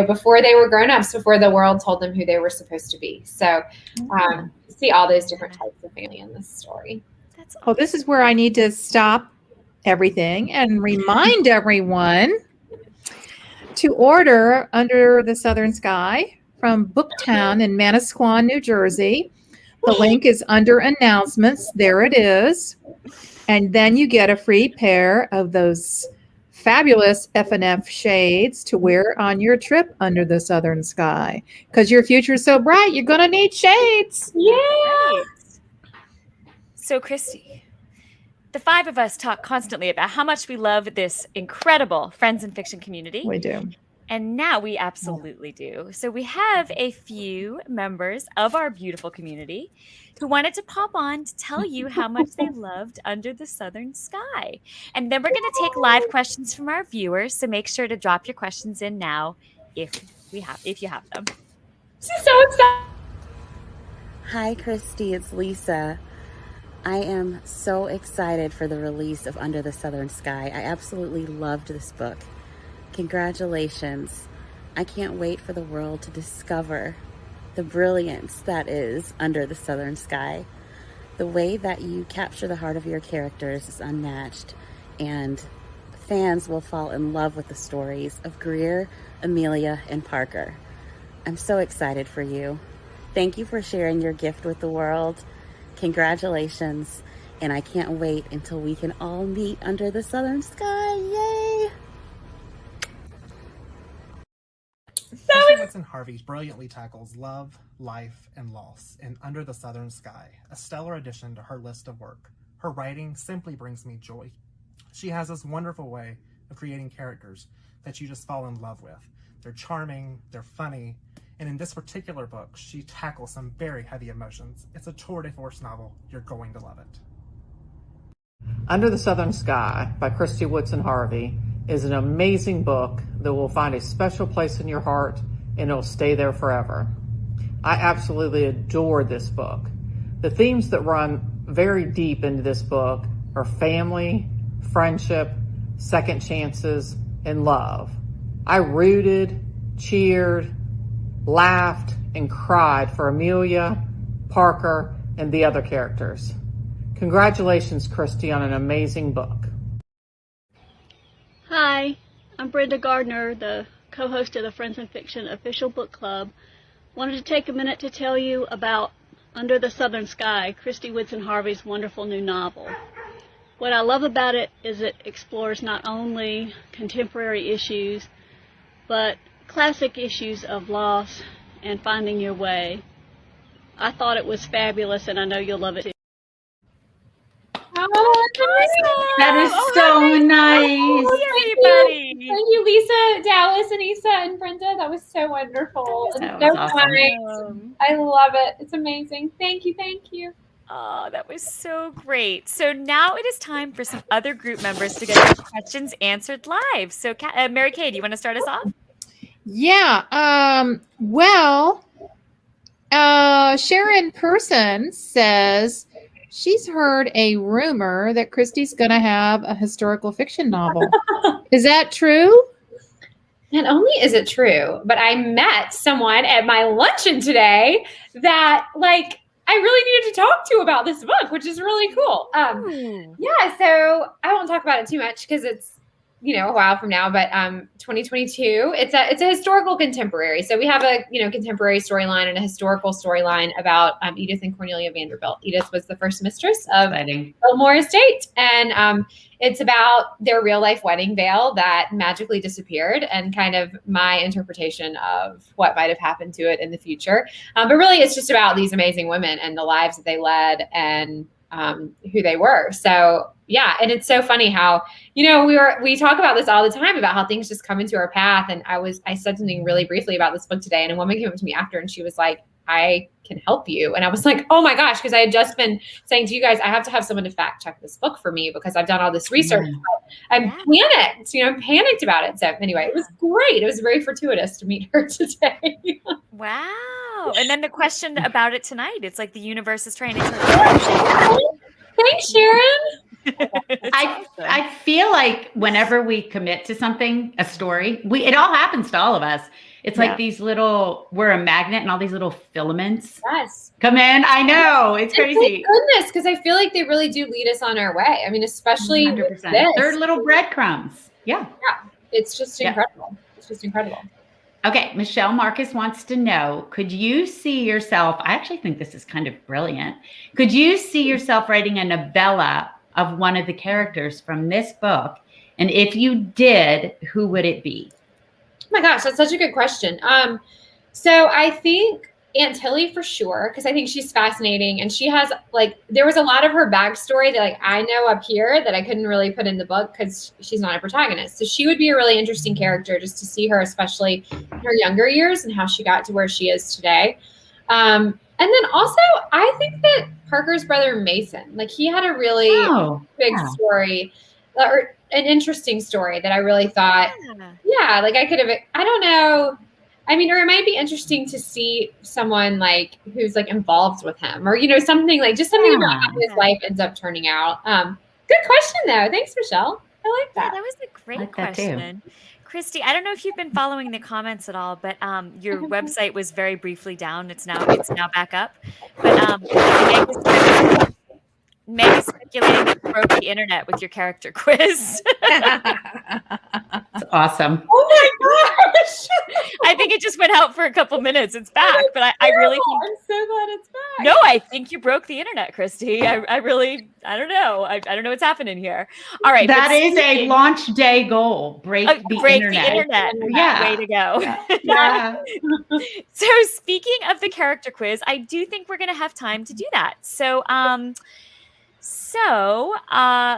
before they were grown-ups, before the world told them who they were supposed to be. So see all those different types of family in this story. This is where I need to stop everything and remind everyone to order Under the Southern Sky from Booktown in Manasquan, New Jersey. The link is under announcements. There it is. And then you get a free pair of those fabulous F&F shades to wear on your trip under the Southern Sky. Because your future is so bright, you're going to need shades. Yeah. Right. So, Christy, the five of us talk constantly about how much we love this incredible Friends in Fiction community. We do. And now we absolutely do. So we have a few members of our beautiful community who wanted to pop on to tell you how much they loved Under the Southern Sky. And then we're going to take live questions from our viewers. So make sure to drop your questions in now if you have them. This is so exciting. Hi, Christy. It's Lisa. I am so excited for the release of Under the Southern Sky. I absolutely loved this book. Congratulations. I can't wait for the world to discover the brilliance that is Under the Southern Sky. The way that you capture the heart of your characters is unmatched, and fans will fall in love with the stories of Greer, Amelia, and Parker. I'm so excited for you. Thank you for sharing your gift with the world. Congratulations, and I can't wait until we can all meet under the Southern Sky. Yay! Christy Woodson Harvey brilliantly tackles love, life, and loss in Under the Southern Sky, a stellar addition to her list of work. Her writing simply brings me joy. She has this wonderful way of creating characters that you just fall in love with. They're charming, they're funny, And in this particular book, she tackles some very heavy emotions. It's a tour de force novel. You're going to love it. Under the Southern Sky by Christy Woodson Harvey is an amazing book that will find a special place in your heart and it'll stay there forever. I absolutely adore this book. The themes that run very deep into this book are family, friendship, second chances, and love. I rooted, cheered, laughed, and cried for Amelia, Parker, and the other characters. Congratulations, Christy, on an amazing book. Hi, I'm Brenda Gardner, the co-host of the Friends in Fiction official book club. Wanted to take a minute to tell you about Under the Southern Sky, Christy Woodson Harvey's wonderful new novel. What I love about it is it explores not only contemporary issues, but classic issues of loss and finding your way. I thought it was fabulous, and I know you'll love it too. Oh, that is so nice. Thank you, Lisa, Dallas, and Issa, and Brenda. That was so wonderful. That so was awesome. nice. I love it. It's amazing. Thank you. Thank you. Oh, that was so great. So now it is time for some other group members to get their questions answered live. So Mary Kay, do you want to start us off? Yeah. Sharon Person says she's heard a rumor that Christy's going to have a historical fiction novel. Is that true? Not only is it true, but I met someone at my luncheon today that, like, I really needed to talk to about this book, which is really cool. Yeah, so I won't talk about it too much because it's, a while from now, but 2022, it's a historical contemporary. So we have a, contemporary storyline and a historical storyline about Edith and Cornelia Vanderbilt. Edith was the first mistress of Biltmore Estate. And it's about their real life wedding veil that magically disappeared and kind of my interpretation of what might have happened to it in the future. But really it's just about these amazing women and the lives that they led and who they were. So yeah. And it's so funny how, we talk about this all the time about how things just come into our path. And I said something really briefly about this book today and a woman came up to me after and she was like, I can help you. And I was like, oh my gosh, because I had just been saying to you guys, I have to have someone to fact check this book for me because I've done all this research. I'm panicked, I'm panicked about it. So anyway, it was great. It was very fortuitous to meet her today. Wow. And then the question about it tonight, it's like the universe is trying to Thanks, Sharon. I feel like whenever we commit to something, a story, it all happens to all of us. It's like these we're a magnet and all these little filaments come in. I know. It's crazy. Thank goodness, because I feel like they really do lead us on our way. I mean, especially 100%. They're little breadcrumbs. Yeah. It's just incredible. It's just incredible. Okay. Michelle Marcus wants to know, could you see yourself, I actually think this is kind of brilliant. Could you see yourself writing a novella of one of the characters from this book? And if you did, who would it be? Oh my gosh, that's such a good question. So I think Aunt Tilly for sure, because I think she's fascinating. And she has there was a lot of her backstory that I know up here that I couldn't really put in the book because she's not a protagonist. So she would be a really interesting character just to see her, especially in her younger years and how she got to where she is today. And then also I think that Parker's brother Mason, he had a really big story or an interesting story that I really thought, I could have, I don't know. I mean, or it might be interesting to see someone who's involved with him or, something just something about how his life ends up turning out. Good question though. Thanks, Michelle. I like that. Yeah, that was a great question. Christy, I don't know if you've been following the comments at all, but your website was very briefly down. It's now back up. But Meg is speculating that you broke the internet with your character quiz. That's awesome. Oh my gosh. I think it just went out for a couple minutes. It's back, but I really think I'm so glad it's back. No, I think you broke the internet, Christy. I don't know. I don't know what's happening here. All right. That is a launch day goal. Break the internet. Yeah. Way to go. Yeah. So speaking of the character quiz, I do think we're going to have time to do that. So, So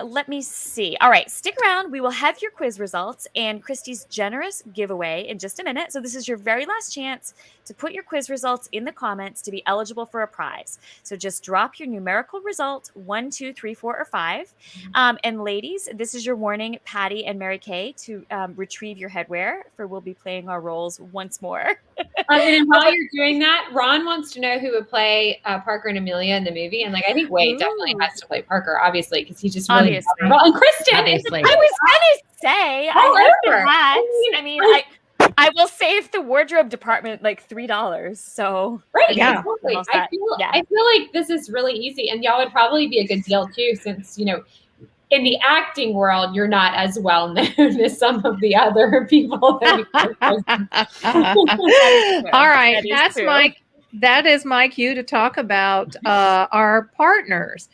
let me see. All right, stick around. We will have your quiz results and Christy's generous giveaway in just a minute. So this is your very last chance to put your quiz results in the comments to be eligible for a prize. So just drop your numerical result 1, 2, 3, 4, or 5. And ladies, this is your warning, Patty and Mary Kay, to retrieve your headwear, for we'll be playing our roles once more. And while you're doing that, Ron wants to know who would play Parker and Amelia in the movie. And like, I think Wade definitely has to play Parker, obviously, because he's just really well. And Kristen, obviously. I was gonna say, I mean, I will save the wardrobe department like $3. So right, yeah, exactly. I feel like this is really easy, and y'all would probably be a good deal too, since in the acting world, you're not as well known as some of the other people that All right, that is my cue to talk about our partners.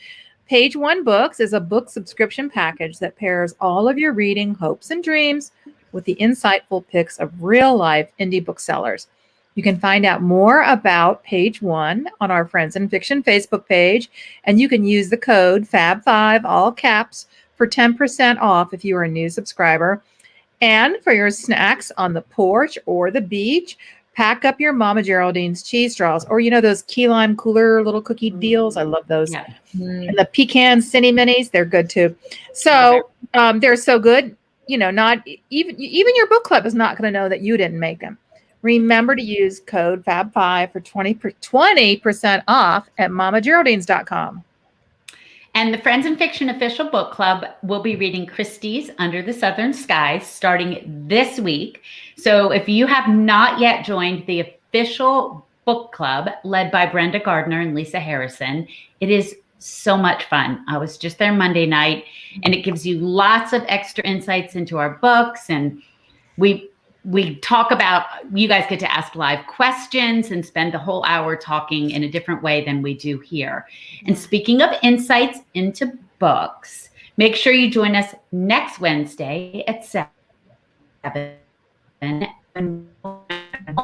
Page One Books is a book subscription package that pairs all of your reading hopes and dreams with the insightful picks of real-life indie booksellers. You can find out more about Page One on our Friends in Fiction Facebook page, and you can use the code Fab Five, all caps, for 10% off if you are a new subscriber. And for your snacks on the porch or the beach, pack up your Mama Geraldine's cheese straws, or those key lime cooler little cookie deals. I love those. Yeah. And the pecan cine minis, they're good too. So they're so good. Not even your book club is not going to know that you didn't make them. Remember to use code Fab5 for 20% off at mamageraldines.com. And the Friends in Fiction official book club will be reading Christie's Under the Southern Sky starting this week. So if you have not yet joined the official book club led by Brenda Gardner and Lisa Harrison, it is so much fun. I was just there Monday night, and it gives you lots of extra insights into our books. And we talk about, you guys get to ask live questions and spend the whole hour talking in a different way than we do here. And speaking of insights into books, make sure you join us next Wednesday at 7. And one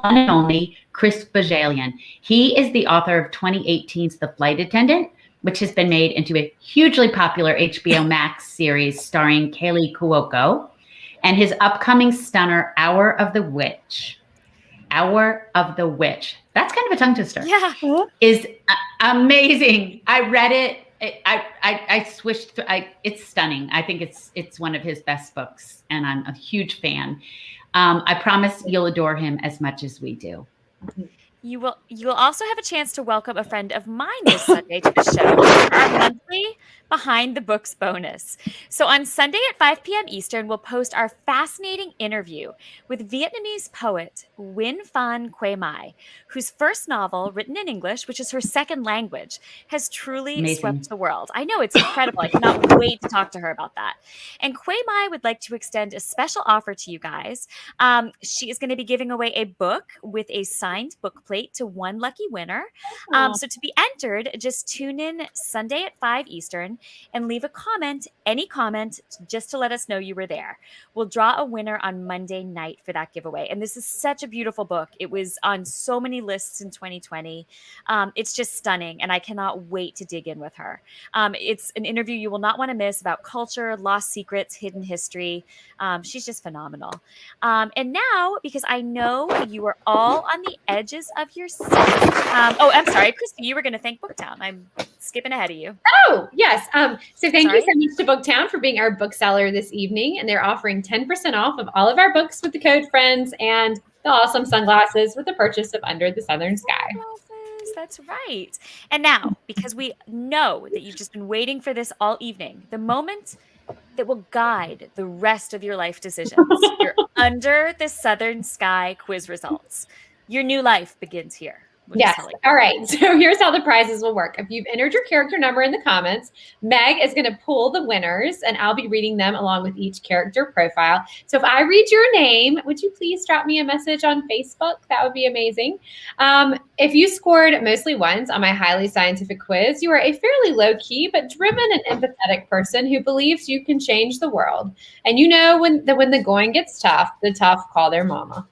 and only Chris Bajalian. He is the author of 2018's The Flight Attendant, which has been made into a hugely popular HBO Max series starring Kaylee Cuoco, and his upcoming stunner, Hour of the Witch. Hour of the Witch. That's kind of a tongue twister. Yeah. Is amazing. I read it. I switched. It's stunning. I think it's one of his best books, and I'm a huge fan. I promise you'll adore him as much as we do. You will also have a chance to welcome a friend of mine this Sunday to the show for our monthly Behind the Books bonus. So on Sunday at 5 p.m. Eastern, we'll post our fascinating interview with Vietnamese poet Nguyen Phan Quay Mai, whose first novel, written in English, which is her second language, has truly swept the world. I know, it's incredible. I cannot wait to talk to her about that. And Quay Mai would like to extend a special offer to you guys. She is going to be giving away a book with a signed book plate to one lucky winner. So to be entered, just tune in Sunday at 5 Eastern and leave a comment, any comment, just to let us know you were there. We'll draw a winner on Monday night for that giveaway. And this is such a beautiful book. It was on so many lists in 2020. It's just stunning, and I cannot wait to dig in with her. It's an interview you will not want to miss about culture, lost secrets, hidden history. She's just phenomenal. And now, because I know you are all on the edges of your seat. I'm sorry, Christy, you were going to thank Booktown. I'm skipping ahead of you. Oh, yes. So thank you so much to Booktown for being our bookseller this evening. And they're offering 10% off of all of our books with the code FRIENDS and the awesome sunglasses with the purchase of Under the Southern Sky. That's right. And now, because we know that you've just been waiting for this all evening, the moment that will guide the rest of your life decisions, your Under the Southern Sky quiz results. Your new life begins here. Yes. All right. So here's how the prizes will work. If you've entered your character number in the comments, Meg is going to pull the winners, and I'll be reading them along with each character profile. So if I read your name, would you please drop me a message on Facebook? That would be amazing. If you scored mostly ones on my highly scientific quiz, you are a fairly low-key but driven and empathetic person who believes you can change the world. And you know when the going gets tough, the tough call their mama.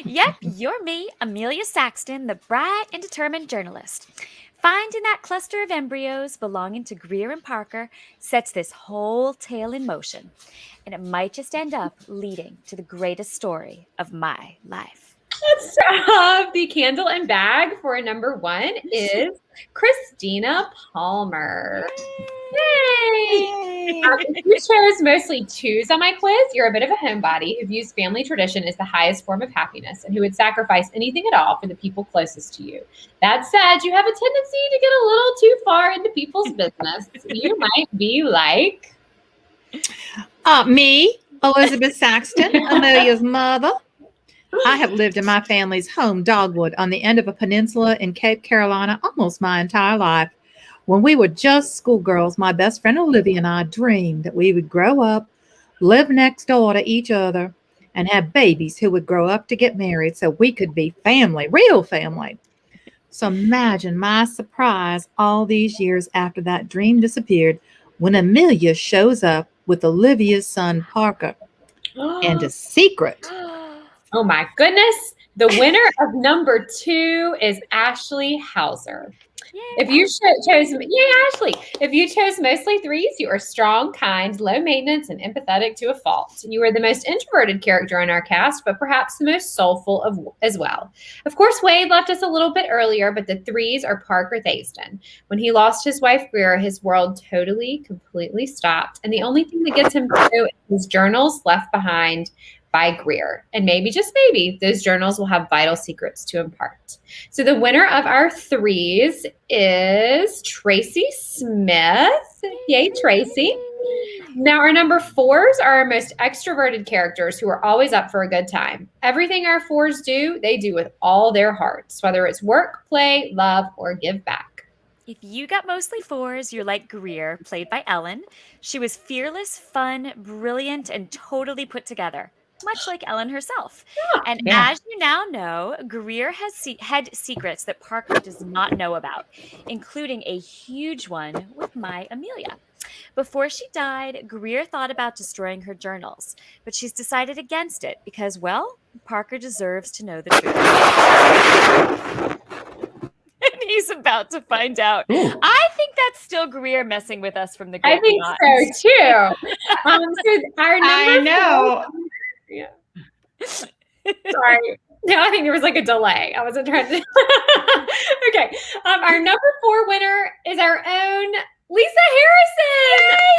Yep, you're me, Amelia Saxton, the bright and determined journalist. Finding that cluster of embryos belonging to Greer and Parker sets this whole tale in motion, and it might just end up leading to the greatest story of my life. Let's have the candle and bag for number 1 is Christina Palmer. Yay! If you chose mostly 2s on my quiz, you're a bit of a homebody who views family tradition as the highest form of happiness and who would sacrifice anything at all for the people closest to you. That said, you have a tendency to get a little too far into people's business. You might be like... Me, Elizabeth Saxton, Amelia's mother. I have lived in my family's home, Dogwood, on the end of a peninsula in Cape Carolina almost my entire life. When we were just schoolgirls, my best friend Olivia and I dreamed that we would grow up, live next door to each other, and have babies who would grow up to get married so we could be family, real family. So imagine my surprise all these years after that dream disappeared when Amelia shows up with Olivia's son, Parker, and a secret. Oh my goodness. The winner of number 2 is Ashley Hauser. If you chose, Ashley. If you chose mostly 3s, you are strong, kind, low maintenance, and empathetic to a fault. You are the most introverted character in our cast, but perhaps the most soulful as well. Of course, Wade left us a little bit earlier, but the 3s are Parker Thayston. When he lost his wife Greer, his world completely stopped, and the only thing that gets him through is his journals left behind by Greer. And maybe, just maybe, those journals will have vital secrets to impart. So the winner of our 3s is Tracy Smith. Yay, Tracy. Now our number 4s are our most extroverted characters who are always up for a good time. Everything our 4s do, they do with all their hearts, whether it's work, play, love, or give back. If you got mostly 4s, you're like Greer, played by Ellen. She was fearless, fun, brilliant, and totally put together, much like Ellen herself. And as you now know, Greer had secrets that Parker does not know about, including a huge one with my Amelia. Before she died, Greer thought about destroying her journals, but she's decided against it because, well, Parker deserves to know the truth. And he's about to find out. Ooh. I think that's still Greer messing with us from the Great I think Beyond. so too. So our number 4, yeah. Sorry. No, I think there was like a delay. I wasn't trying to. Okay. Our number 4 winner is our own Lisa Harrison.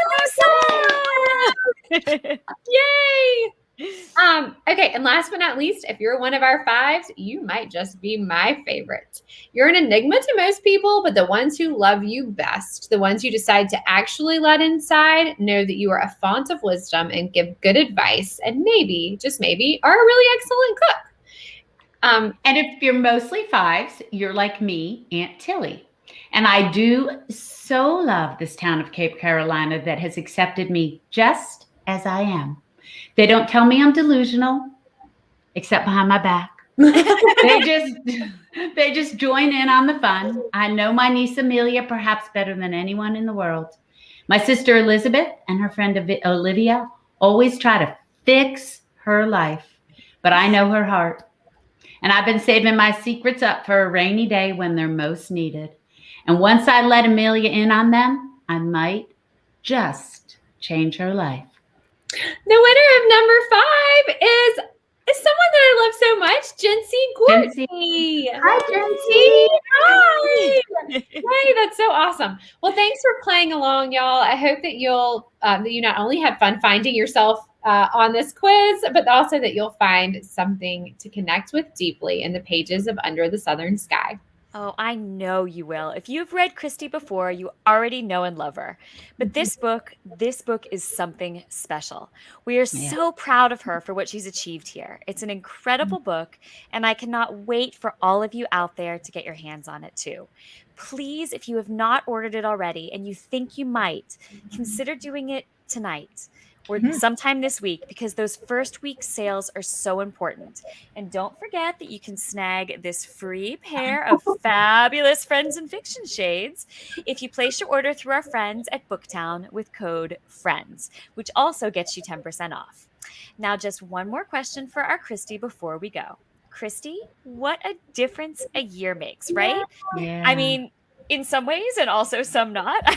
Yay, Lisa! Yay! Okay, and last but not least, if you're one of our 5s, you might just be my favorite. You're an enigma to most people, but the ones who love you best, the ones you decide to actually let inside, know that you are a font of wisdom and give good advice, and maybe, just maybe, are a really excellent cook. And if you're mostly 5s, you're like me, Aunt Tilly. And I do so love this town of Cape Carolina that has accepted me just as I am. They don't tell me I'm delusional, except behind my back. They just join in on the fun. I know my niece Amelia perhaps better than anyone in the world. My sister Elizabeth and her friend Olivia always try to fix her life, but I know her heart. And I've been saving my secrets up for a rainy day when they're most needed. And once I let Amelia in on them, I might just change her life. The winner of number 5 is someone that I love so much, Jency Gordy. Hi, Jency. Hi. Hey, that's so awesome. Well, thanks for playing along, y'all. I hope that you not only have fun finding yourself on this quiz, but also that you'll find something to connect with deeply in the pages of Under the Southern Sky. Oh, I know you will. If you've read Christy before, you already know and love her. But this book is something special. We are so proud of her for what she's achieved here. It's an incredible book, and I cannot wait for all of you out there to get your hands on it too. Please, if you have not ordered it already and you think you might, consider doing it tonight or sometime this week, because those first week sales are so important. And don't forget that you can snag this free pair of fabulous Friends and Fiction shades if you place your order through our friends at Booktown with code FRIENDS, which also gets you 10% off. Now, just one more question for our Christy before we go. Christy, what a difference a year makes, right? Yeah. I mean, in some ways and also some not. I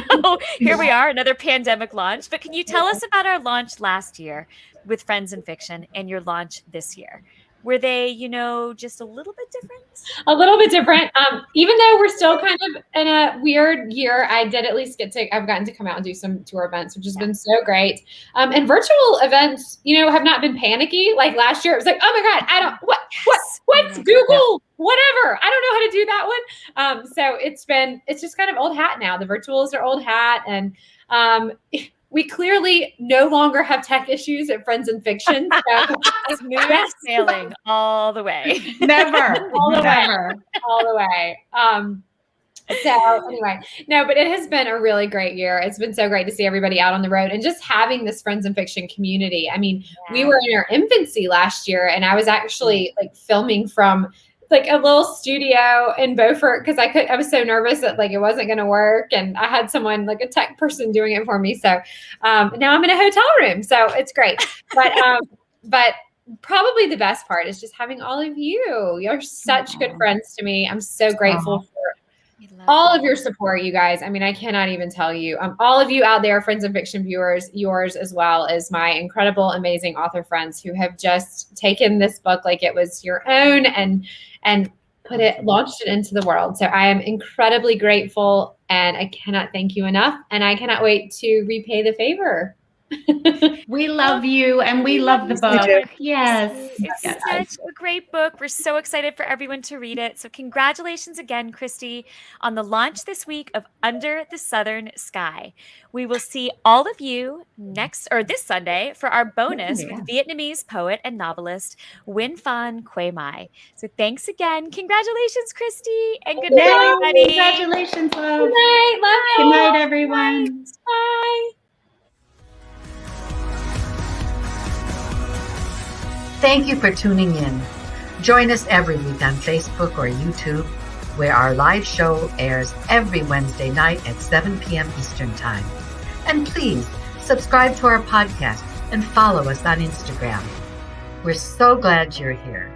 don't know. Here we are, another pandemic launch. But can you tell us about our launch last year with Friends in Fiction and your launch this year? Were they, just a little bit different? A little bit different. Even though we're still kind of in a weird year, I did at least I've gotten to come out and do some tour events, which has been so great. And virtual events, have not been panicky. Like last year, it was like, oh my God, what's Google? Whatever. I don't know how to do that one. So it's just kind of old hat now. The virtuals are old hat. And we clearly no longer have tech issues at Friends in Fiction. So smooth sailing all the way. Never. All the way. So anyway, no, but it has been a really great year. It's been so great to see everybody out on the road and just having this Friends in Fiction community. I mean, we were in our infancy last year, and I was actually like filming from like a little studio in Beaufort because I was so nervous that like it wasn't going to work, and I had someone like a tech person doing it for me. So now I'm in a hotel room, so it's great. But probably the best part is just having all of you. You're such good friends to me. I'm so grateful for all of your support, you guys. I mean, I cannot even tell you. All of you out there, Friends in Fiction viewers, yours as well as my incredible, amazing author friends who have just taken this book like it was your own and launched it into the world. So I am incredibly grateful, and I cannot thank you enough. And I cannot wait to repay the favor. We love you, and we love the book. Yes. It's such a great book. We're so excited for everyone to read it. So congratulations again, Christy, on the launch this week of Under the Southern Sky. We will see all of you this Sunday for our bonus with Vietnamese poet and novelist Win Phan Quay Mai. So thanks again. Congratulations, Christy, and good night, everybody. Congratulations, love. Good night. Love you. Good night, everyone. Bye. Thank you for tuning in. Join us every week on Facebook or YouTube, where our live show airs every Wednesday night at 7 p.m. Eastern Time. And please subscribe to our podcast and follow us on Instagram. We're so glad you're here.